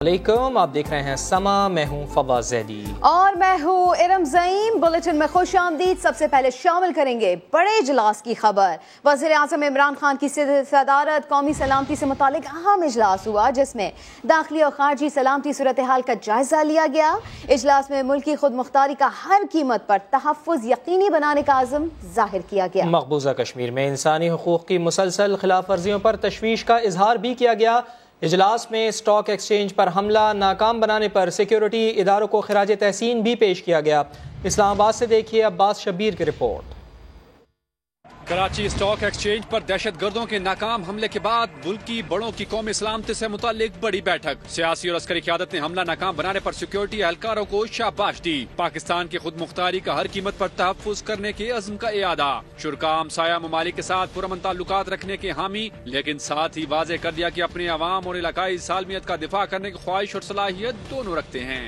علیکم، آپ دیکھ رہے ہیں سما، میں ہوں فواز زیدی اور میں ہوں ارم زعیم۔ بلیٹن میں خوش آمدید۔ سب سے پہلے شامل کریں گے بڑے اجلاس کی خبر۔ وزیر اعظم عمران خان کی صدارت قومی سلامتی سے متعلق اہم اجلاس ہوا، جس میں داخلی اور خارجی سلامتی صورتحال کا جائزہ لیا گیا۔ اجلاس میں ملکی خود مختاری کا ہر قیمت پر تحفظ یقینی بنانے کا عزم ظاہر کیا گیا۔ مقبوضہ کشمیر میں انسانی حقوق کی مسلسل خلاف ورزیوں پر تشویش کا اظہار بھی کیا گیا۔ اجلاس میں اسٹاک ایکسچینج پر حملہ ناکام بنانے پر سیکیورٹی اداروں کو خراج تحسین بھی پیش کیا گیا۔ اسلام آباد سے دیکھیے عباس شبیر کی رپورٹ۔ کراچی اسٹاک ایکسچینج پر دہشت گردوں کے ناکام حملے کے بعد ملک کی بڑوں کی قومی سلامتی سے متعلق بڑی بیٹھک۔ سیاسی اور عسکری قیادت نے حملہ ناکام بنانے پر سیکیورٹی اہلکاروں کو شاباش دی۔ پاکستان کی خود مختاری کا ہر قیمت پر تحفظ کرنے کے عزم کا اعادہ۔ شرکاء ہمسایہ ممالک کے ساتھ پرامن تعلقات رکھنے کے حامی، لیکن ساتھ ہی واضح کر دیا کہ اپنے عوام اور علاقائی سالمیت کا دفاع کرنے کی خواہش اور صلاحیت دونوں رکھتے ہیں۔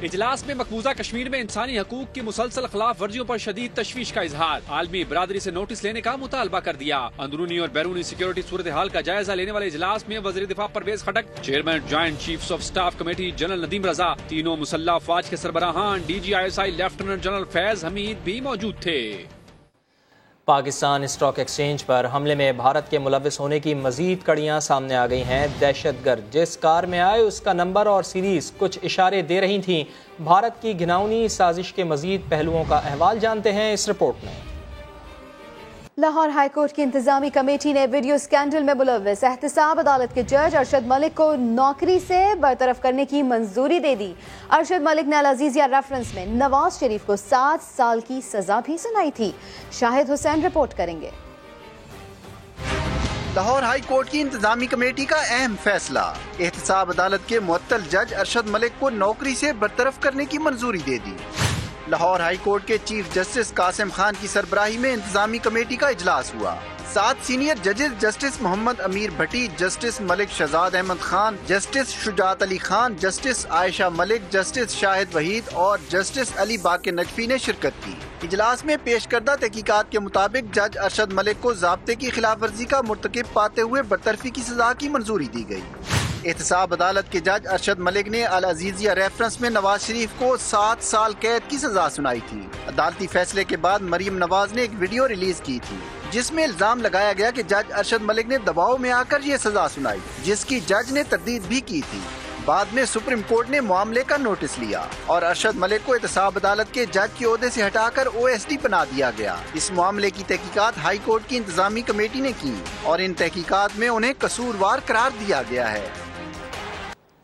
اجلاس میں مقبوضہ کشمیر میں انسانی حقوق کی مسلسل خلاف ورزیوں پر شدید تشویش کا اظہار، عالمی برادری سے نوٹس لینے کا مطالبہ کر دیا۔ اندرونی اور بیرونی سیکیورٹی صورتحال کا جائزہ لینے والے اجلاس میں وزیر دفاع Pervez Khattak, chairman joint chiefs of staff committee general Nadeem Raza, تینوں مسلح افواج کے سربراہان D G I S I lieutenant general Faiz Hameed بھی موجود تھے۔ پاکستان اسٹاک ایکسچینج پر حملے میں بھارت کے ملوث ہونے کی مزید کڑیاں سامنے آ گئی ہیں۔ دہشت گرد جس کار میں آئے اس کا نمبر اور سیریز کچھ اشارے دے رہی تھیں۔ بھارت کی گھناؤنی سازش کے مزید پہلوؤں کا احوال جانتے ہیں اس رپورٹ میں۔ لاہور ہائی کورٹ کی انتظامی کمیٹی نے ویڈیو اسکینڈل میں ملوث احتساب عدالت کے جج ارشد ملک کو نوکری سے برطرف کرنے کی منظوری دے دی۔ ارشد ملک نے العزیزیہ ریفرنس میں نواز شریف کو 7 سال کی سزا بھی سنائی تھی۔ شاہد حسین رپورٹ کریں گے۔ لاہور ہائی کورٹ کی انتظامی کمیٹی کا اہم فیصلہ، احتساب عدالت کے معطل جج ارشد ملک کو نوکری سے برطرف کرنے کی منظوری دے دی۔ لاہور ہائی کورٹ کے چیف جسٹس قاسم خان کی سربراہی میں انتظامی کمیٹی کا اجلاس ہوا۔ 7 سینئر ججز جسٹس محمد امیر بھٹی، جسٹس ملک شہزاد احمد خان، جسٹس شجاعت علی خان، جسٹس عائشہ ملک، جسٹس شاہد وحید اور جسٹس علی باقر نجفی نے شرکت کی۔ اجلاس میں پیش کردہ تحقیقات کے مطابق جج ارشد ملک کو ضابطے کی خلاف ورزی کا مرتکب پاتے ہوئے برطرفی کی سزا کی منظوری دی گئی۔ احتساب عدالت کے جج ارشد ملک نے العزیزیہ ریفرنس میں نواز شریف کو 7 سال قید کی سزا سنائی تھی۔ عدالتی فیصلے کے بعد مریم نواز نے ایک ویڈیو ریلیز کی تھی جس میں الزام لگایا گیا کہ جج ارشد ملک نے دباؤ میں آ کر یہ سزا سنائی، جس کی جج نے تردید بھی کی تھی۔ بعد میں سپریم کورٹ نے معاملے کا نوٹس لیا اور ارشد ملک کو احتساب عدالت کے جج کے عہدے سے ہٹا کر OSD بنا دیا گیا۔ اس معاملے کی تحقیقات ہائی کورٹ کی انتظامی کمیٹی نے کی اور ان تحقیقات میں انہیں قصوروار قرار دیا گیا ہے۔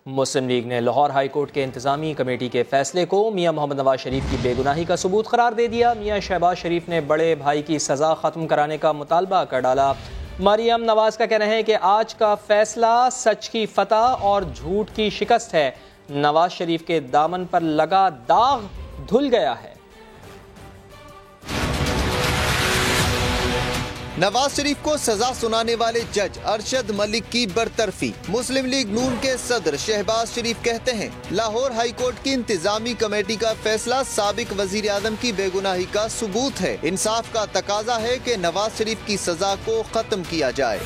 مسلم لیگ نے لاہور ہائی کورٹ کے انتظامی کمیٹی کے فیصلے کو میاں محمد نواز شریف کی بے گناہی کا ثبوت قرار دے دیا۔ میاں شہباز شریف نے بڑے بھائی کی سزا ختم کرانے کا مطالبہ کر ڈالا۔ مریم نواز کا کہنا ہے کہ آج کا فیصلہ سچ کی فتح اور جھوٹ کی شکست ہے۔ نواز شریف کے دامن پر لگا داغ دھل گیا ہے۔ نواز شریف کو سزا سنانے والے جج ارشد ملک کی برطرفی۔ مسلم لیگ نون کے صدر شہباز شریف کہتے ہیں لاہور ہائی کورٹ کی انتظامی کمیٹی کا فیصلہ سابق وزیر اعظم کی بے گناہی کا ثبوت ہے۔ انصاف کا تقاضا ہے کہ نواز شریف کی سزا کو ختم کیا جائے۔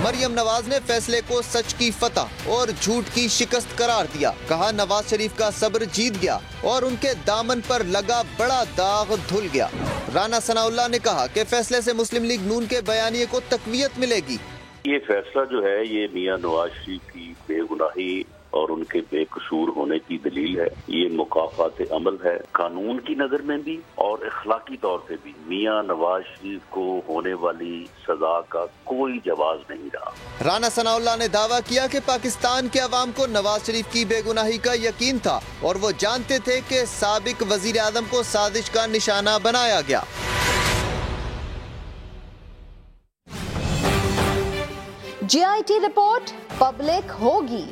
مریم نواز نے فیصلے کو سچ کی فتح اور جھوٹ کی شکست قرار دیا۔ کہا نواز شریف کا صبر جیت گیا اور ان کے دامن پر لگا بڑا داغ دھل گیا۔ رانا ثناء اللہ نے کہا کہ فیصلے سے مسلم لیگ نون کے بیانیے کو تقویت ملے گی۔ یہ فیصلہ جو ہے یہ میاں نواز شریف کی بے گناہی اور ان کے بے قصور ہونے کی دلیل ہے۔ یہ مکافات عمل ہے قانون کی نظر میں بھی اور اخلاقی طور پہ بھی۔ میاں نواز شریف کو ہونے والی سزا کا کوئی جواز نہیں رہا۔ رانا ثناء اللہ نے دعویٰ کیا کہ پاکستان کے عوام کو نواز شریف کی بے گناہی کا یقین تھا اور وہ جانتے تھے کہ سابق وزیر اعظم کو سازش کا نشانہ بنایا گیا۔ GIT رپورٹ پبلک ہوگی۔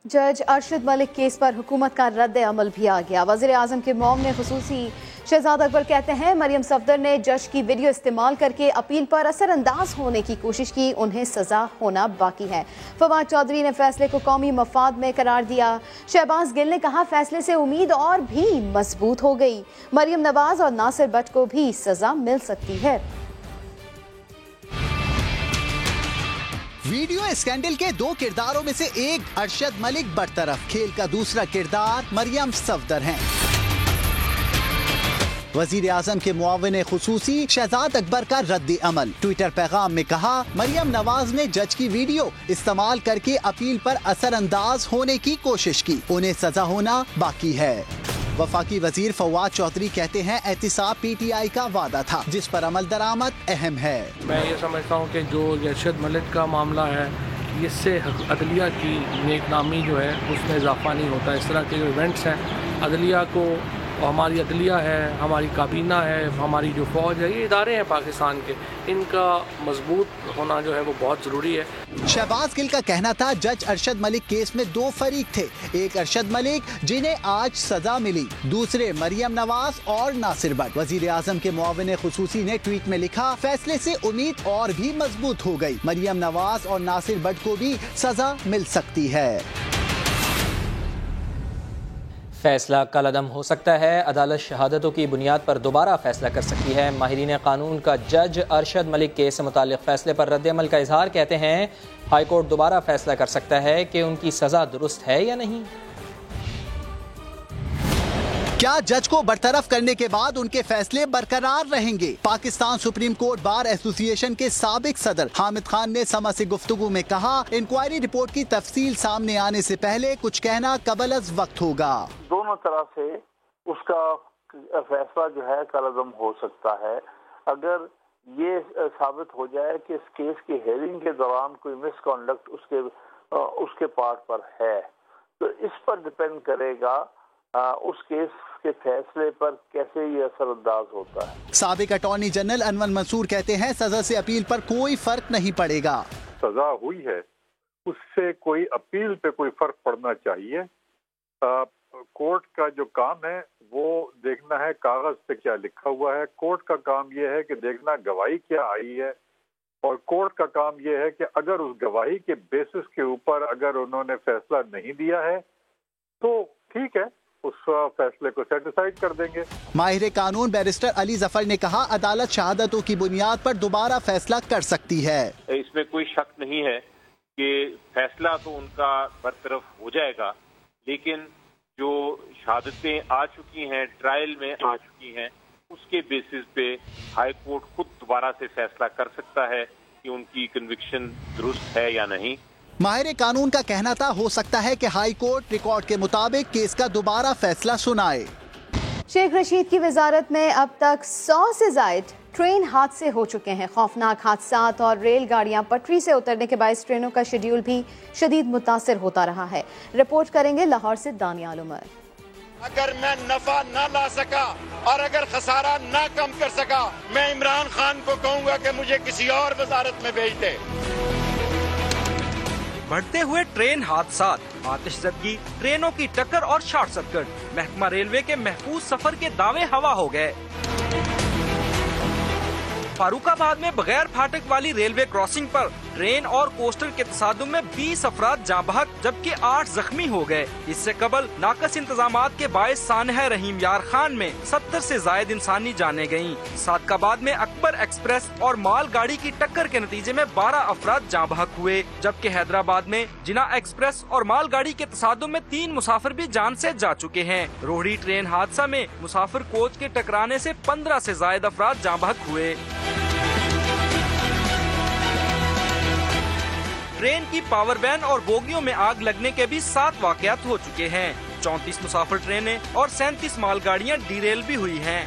جج ارشد ملک کیس پر حکومت کا رد عمل بھی آ گیا۔ وزیر اعظم کے معاون خصوصی شہزاد اکبر کہتے ہیں مریم صفدر نے جج کی ویڈیو استعمال کر کے اپیل پر اثر انداز ہونے کی کوشش کی، انہیں سزا ہونا باقی ہے۔ فواد چودھری نے فیصلے کو قومی مفاد میں قرار دیا۔ شہباز گل نے کہا فیصلے سے امید اور بھی مضبوط ہو گئی، مریم نواز اور ناصر بٹ کو بھی سزا مل سکتی ہے۔ ویڈیو اسکینڈل کے 2 کرداروں میں سے ایک ارشد ملک برطرف، کھیل کا دوسرا کردار مریم صفدر ہیں۔ وزیر اعظم کے معاون خصوصی شہزاد اکبر کا رد عمل، ٹویٹر پیغام میں کہا مریم نواز نے جج کی ویڈیو استعمال کر کے اپیل پر اثر انداز ہونے کی کوشش کی، انہیں سزا ہونا باقی ہے۔ وفاقی وزیر فواد چودھری کہتے ہیں احتساب پی ٹی آئی کا وعدہ تھا جس پر عمل درآمد اہم ہے۔ میں یہ سمجھتا ہوں کہ جو ارشد ملک کا معاملہ ہے اس سے عدلیہ کی نیک نامی جو ہے اس میں اضافہ نہیں ہوتا۔ اس طرح کے جو ایونٹس ہیں عدلیہ کو، ہماری عدلیہ ہے، ہماری کابینہ ہے، ہماری جو فوج ہے، یہ ادارے ہیں پاکستان کے، ان کا مضبوط ہونا جو ہے وہ بہت ضروری ہے۔ شہباز گل کا کہنا تھا جج ارشد ملک کیس میں 2 فریق تھے، ایک ارشد ملک جنہیں آج سزا ملی، دوسرے مریم نواز اور ناصر بٹ۔ وزیر اعظم کے معاون خصوصی نے ٹویٹ میں لکھا فیصلے سے امید اور بھی مضبوط ہو گئی، مریم نواز اور ناصر بٹ کو بھی سزا مل سکتی ہے۔ فیصلہ کل عدم ہو سکتا ہے، عدالت شہادتوں کی بنیاد پر دوبارہ فیصلہ کر سکتی ہے۔ ماہرین قانون کا جج ارشد ملک کیس سے متعلق فیصلے پر رد عمل کا اظہار، کہتے ہیں ہائی کورٹ دوبارہ فیصلہ کر سکتا ہے کہ ان کی سزا درست ہے یا نہیں۔ کیا جج کو برطرف کرنے کے بعد ان کے فیصلے برقرار رہیں گے؟ پاکستان سپریم کورٹ بار ایسوسی ایشن کے سابق صدر حامد خان نے سما سے گفتگو میں کہا انکوائری رپورٹ کی تفصیل سامنے آنے سے پہلے کچھ کہنا قبل از وقت ہوگا۔ دونوں طرح سے اس کا فیصلہ جو ہے کل عدم ہو سکتا ہے۔ اگر یہ ثابت ہو جائے کہ اس کیس کی ہیئرنگ کے دوران کوئی مس کانڈکٹ اس کے پارٹ پر ہے تو اس پر ڈپینڈ کرے گا اس کیس کے فیصلے پر کیسے یہ اثر انداز ہوتا ہے۔ سابق اٹارنی جنرل انور منصور کہتے ہیں سزا سے اپیل پر کوئی فرق نہیں پڑے گا۔ سزا ہوئی ہے اس سے کوئی اپیل پہ کوئی فرق پڑنا چاہیے۔ کورٹ کا جو کام ہے وہ دیکھنا ہے کاغذ پہ کیا لکھا ہوا ہے، کورٹ کا کام یہ ہے کہ دیکھنا گواہی کیا آئی ہے، اور کورٹ کا کام یہ ہے کہ اگر اس گواہی کے بیسس کے اوپر اگر انہوں نے فیصلہ نہیں دیا ہے تو ٹھیک ہے، اس فیصلے کو سیٹیسفائڈ کر دیں گے۔ ماہر قانون بیرسٹر علی ظفر نے کہا عدالت شہادتوں کی بنیاد پر دوبارہ فیصلہ کر سکتی ہے۔ اس میں کوئی شک نہیں ہے کہ فیصلہ تو ان کا برطرف ہو جائے گا، لیکن جو شہادتیں آ چکی ہیں، ٹرائل میں آ چکی ہیں، اس کے بیسس پہ ہائی کورٹ خود دوبارہ سے فیصلہ کر سکتا ہے کہ ان کی کنوکشن درست ہے یا نہیں۔ ماہر قانون کا کہنا تھا ہو سکتا ہے کہ ہائی کورٹ ریکارڈ کے مطابق کیس کا دوبارہ فیصلہ سنائے۔ شیخ رشید کی وزارت میں اب تک 100 سے زائد ٹرین حادثے ہو چکے ہیں۔ خوفناک حادثات اور ریل گاڑیاں پٹری سے اترنے کے باعث ٹرینوں کا شیڈیول بھی شدید متاثر ہوتا رہا ہے۔ رپورٹ کریں گے لاہور سے دانیال عمر۔ اگر میں نفع نہ لا سکا اور اگر خسارہ نہ کم کر سکا، میں عمران خان کو کہوں گا کہ مجھے کسی اور وزارت میں بھیج دے۔ بڑھتے ہوئے ٹرین حادثات، آتش زدگی، ٹرینوں کی ٹکر اور شارٹ سرکٹ، محکمہ ریلوے کے محفوظ سفر کے دعوے ہوا ہو گئے۔ فاروق آباد میں بغیر پھاٹک والی ریلوے کراسنگ پر ٹرین اور کوسٹر کے تصادم میں 20 افراد جاں بحق جبکہ 8 زخمی ہو گئے۔ اس سے قبل ناقص انتظامات کے باعث سانحہ رحیم یار خان میں 70 سے زائد انسانی جانیں گئیں۔ صادقآباد میں اکبر ایکسپریس اور مال گاڑی کی ٹکر کے نتیجے میں 12 افراد جاں بحق ہوئے، جبکہ حیدرآباد میں جنا ایکسپریس اور مال گاڑی کے تصادم میں 3 مسافر بھی جان سے جا چکے ہیں۔ روہڑی ٹرین حادثہ میں مسافر کوچ کے ٹکرانے سے 15 سے زائد افراد جاں بحق ہوئے۔ ٹرین کی پاور وین اور بوگیوں میں آگ لگنے کے بھی 7 واقعات ہو چکے ہیں۔ 34 مسافر ٹرینیں اور 37 مال گاڑیاں ڈیریل بھی ہوئی ہیں۔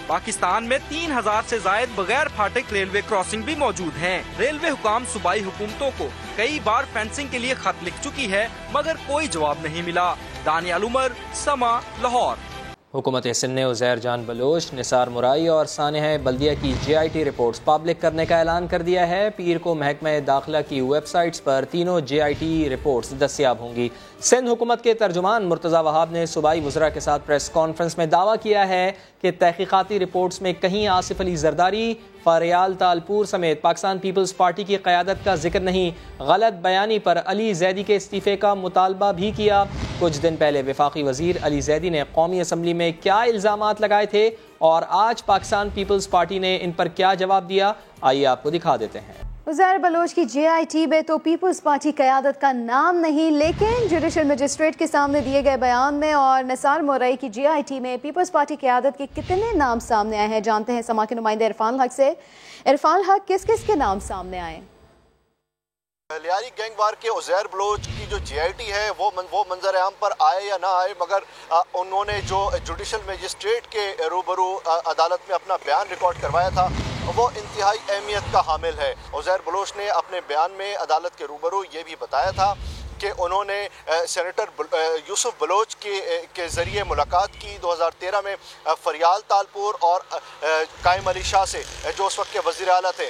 پاکستان میں 3000 سے زائد بغیر پھاٹک ریلوے کراسنگ بھی موجود ہیں۔ ریلوے حکام صوبائی حکومتوں کو کئی بار فینسنگ کے لیے خط لکھ چکی ہے مگر کوئی جواب نہیں ملا۔ دانیال عمر، سما، لاہور۔ حکومت سندھ نے عزیر جان بلوچ، نثار مرائی اور سانحہ بلدیہ کی JIT رپورٹس پبلک کرنے کا اعلان کر دیا ہے۔ پیر کو محکمہ داخلہ کی ویب سائٹس پر تینوں JIT رپورٹس دستیاب ہوں گی۔ سندھ حکومت کے ترجمان مرتضی وہاب نے صوبائی وزراء کے ساتھ پریس کانفرنس میں دعویٰ کیا ہے کہ تحقیقاتی رپورٹس میں کہیں آصف علی زرداری، فاریال تالپور سمیت پاکستان پیپلز پارٹی کی قیادت کا ذکر نہیں۔ غلط بیانی پر علی زیدی کے استعفے کا مطالبہ بھی کیا۔ کچھ دن پہلے وفاقی وزیر علی زیدی نے قومی اسمبلی میں کیا الزامات لگائے تھے اور آج پاکستان پیپلز پارٹی نے ان پر کیا جواب دیا، آئیے آپ کو دکھا دیتے ہیں۔ عزیر بلوچ کی جے آئی ٹی میں تو پیپلز پارٹی قیادت کا نام نہیں، لیکن جوڈیشل مجسٹریٹ کے سامنے دیے گئے بیان میں اور نثار مورئی کی جے آئی ٹی میں پیپلز پارٹی قیادت کے کتنے نام سامنے آئے ہیں، جانتے ہیں سما کے نمائندے عرفان الحق سے۔ عرفان الحق، کس کس کے نام سامنے آئے؟ لیاری گینگ وار کے عزیر بلوچ کی جو جے آئی ٹی ہے وہ منظر عام پر آئے یا نہ آئے، مگر انہوں نے جو جوڈیشل مجسٹریٹ کے روبرو عدالت میں اپنا بیان ریکارڈ کروایا تھا وہ انتہائی اہمیت کا حامل ہے۔ عزیر بلوچ نے اپنے بیان میں عدالت کے روبرو یہ بھی بتایا تھا کہ انہوں نے سینیٹر یوسف بلوچ کے ذریعے ملاقات کی 2013 میں فریال تالپور اور قائم علی شاہ سے، جو اس وقت کے وزیر اعلیٰ تھے،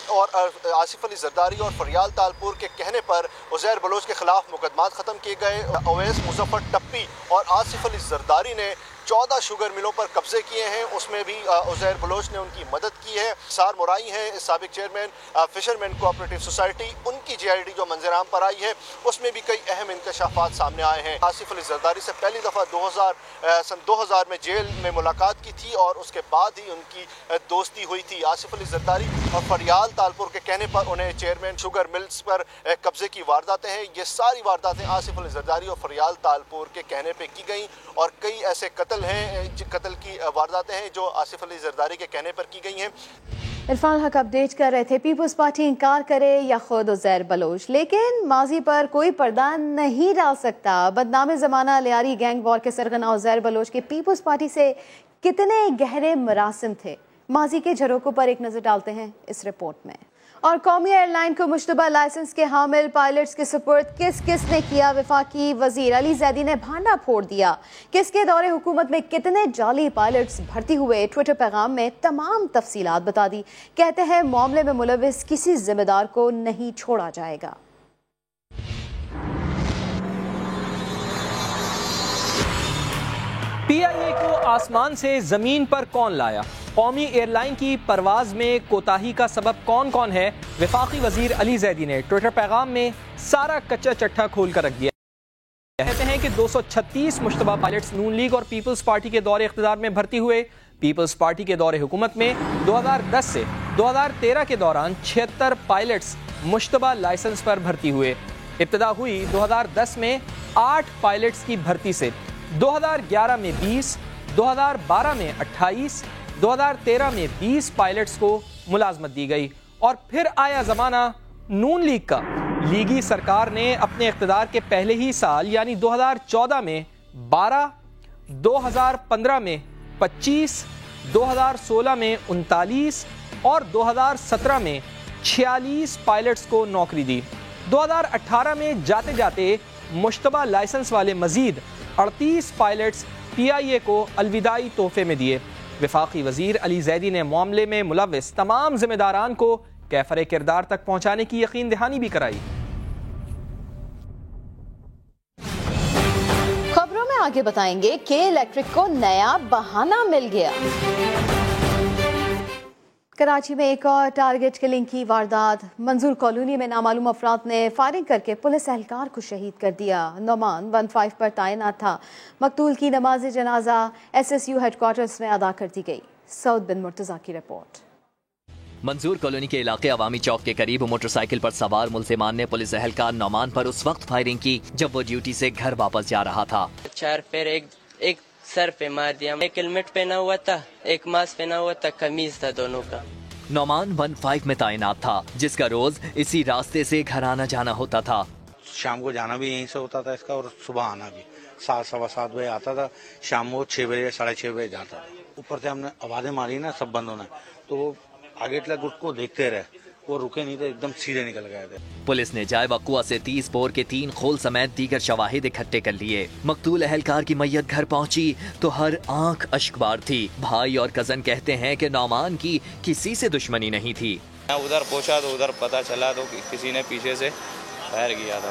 اور آصف علی زرداری اور فریال تالپور کے کہنے پر عزیر بلوچ کے خلاف مقدمات ختم کیے گئے۔ اویس مظفر ٹپی اور آصف علی زرداری نے 14 شوگر ملوں پر قبضے کیے ہیں، اس میں بھی عزیر بلوچ نے ان کی مدد کی ہے۔ نثار مورئی ہیں سابق چیئرمین فشرمین کوآپریٹو سوسائٹی، ان کی جے آئی ڈی جو منظر عام پر آئی ہے اس میں بھی کئی اہم انکشافات سامنے آئے ہیں۔ آصف علی زرداری سے پہلی دفعہ سن 2000 میں جیل میں ملاقات کی تھی اور اس کے بعد ہی ان کی دوستی ہوئی تھی۔ آصف علی زرداری اور فریال تالپور کے کہنے پر انہیں چیئرمین شوگر ملز پر قبضے کی وارداتیں ہیں، یہ ساری وارداتیں آصف علی زرداری اور فریال تالپور کے کہنے پہ کی گئیں، اور کئی ایسے قتل کی وارداتیں ہیں جو آصف علی زرداری کے کہنے پر کی گئی ہیں۔ عرفان حق اپڈیٹ کر رہے تھے۔ پیپلز پارٹی انکار کرے یا خود عزیر بلوچ، لیکن ماضی پر کوئی پردہ نہیں ڈال سکتا۔ بدنام زمانہ لیاری گینگ وار کے سرغنہ عزیر بلوچ کے پیپلز پارٹی سے کتنے گہرے مراسم تھے، ماضی کے جھروکوں پر ایک نظر ڈالتے ہیں اس رپورٹ میں۔ اور قومی ایئر لائن کو مشتبہ لائسنس کے حامل پائلٹس کے سپرد کس کس نے کیا؟ وفاقی وزیر علی زیدی نے بھانڈا پھوڑ دیا۔ کس کے دور حکومت میں کتنے جعلی پائلٹس بھرتی ہوئے؟ ٹویٹر پیغام میں تمام تفصیلات بتا دی۔ کہتے ہیں معاملے میں ملوث کسی ذمہ دار کو نہیں چھوڑا جائے گا۔ پی آئی اے کو آسمان سے زمین پر کون لایا؟ قومی ایئر لائن کی پرواز میں کوتاہی کا سبب کون کون ہے؟ وفاقی وزیر علی زیدی نے ٹویٹر پیغام میں سارا کچا چٹھا کھول کر رکھ دیا۔ کہتے ہیں کہ 236 مشتبہ پائلٹس نون لیگ اور پیپلز پارٹی کے دور اقتدار میں بھرتی ہوئے۔ پیپلز پارٹی کے دور حکومت میں 2010 سے 2013 کے دوران 76 پائلٹس مشتبہ لائسنس پر بھرتی ہوئے۔ ابتدا ہوئی 2010 میں 8 پائلٹس کی بھرتی سے، 2011 میں 20، 2012 میں 28، 2013 میں 20 پائلٹس کو ملازمت دی گئی، اور پھر آیا زمانہ نون لیگ کا۔ لیگی سرکار نے اپنے اقتدار کے پہلے ہی سال یعنی 2014 میں 12، 2015 میں 25، 2016 میں 39 اور 2017 میں 46 پائلٹس کو نوکری دی۔ 2018 میں جاتے جاتے مشتبہ لائسنس والے مزید 38 پائلٹس پی آئی اے کو الوداعی تحفے میں دیے۔ وفاقی وزیر علی زیدی نے معاملے میں ملوث تمام ذمہ داران کو کیفر کردار تک پہنچانے کی یقین دہانی بھی کرائی۔ خبروں میں آگے بتائیں گے کہ الیکٹرک کو نیا بہانہ مل گیا۔ کراچی میں ایک اور ٹارگٹ کلنگ کی واردات۔ منظور کالونی میں نامعلوم افراد نے فائرنگ کر کے پولیس اہلکار کو شہید کر دیا۔ نعمان 15 پر تعینات تھا۔ مقتول کی نماز جنازہ SSU ہیڈ کوارٹرز میں ادا کر دی گئی۔ سعود بن مرتضیٰ کی رپورٹ۔ منظور کالونی کے علاقے عوامی چوک کے قریب موٹر سائیکل پر سوار ملزمان نے پولیس اہلکار نعمان پر اس وقت فائرنگ کی جب وہ ڈیوٹی سے گھر واپس جا رہا تھا۔ 4 پیر ایک سر پہ مار دیا، ایک ہیلمٹ پہنا ہوا تھا، ایک ماسک پہنا ہوا تھا، قمیض تھا دونوں کا۔ نعمان 15 میں تعینات تھا جس کا روز اسی راستے سے گھر آنا جانا ہوتا تھا۔ شام کو جانا بھی یہیں سے ہوتا تھا اس کا، اور صبح آنا بھی 7 سوا 7 بجے آتا تھا، شام کو 6 بجے 6:30 بجے جاتا تھا۔ اوپر سے ہم نے آوازیں ماری نا سب بندوں نے، تو وہ آگے تک اس کو دیکھتے رہے، وہ رکے نہیں تھے، ایک دم سیدھے نکل گئے تھے۔ پولیس نے جائے وقوع سے 30 بور کے 3 خول سمیت دیگر شواہد اکٹھے کر لیے۔ مقتول اہلکار کی میت گھر پہنچی تو ہر آنکھ اشک بار تھی۔ بھائی اور کزن کہتے ہیں کہ نعمان کی کسی سے دشمنی نہیں تھی۔ ادھر پہنچا تو ادھر پتا چلا تو کسی نے پیچھے سے فائر کیا تھا۔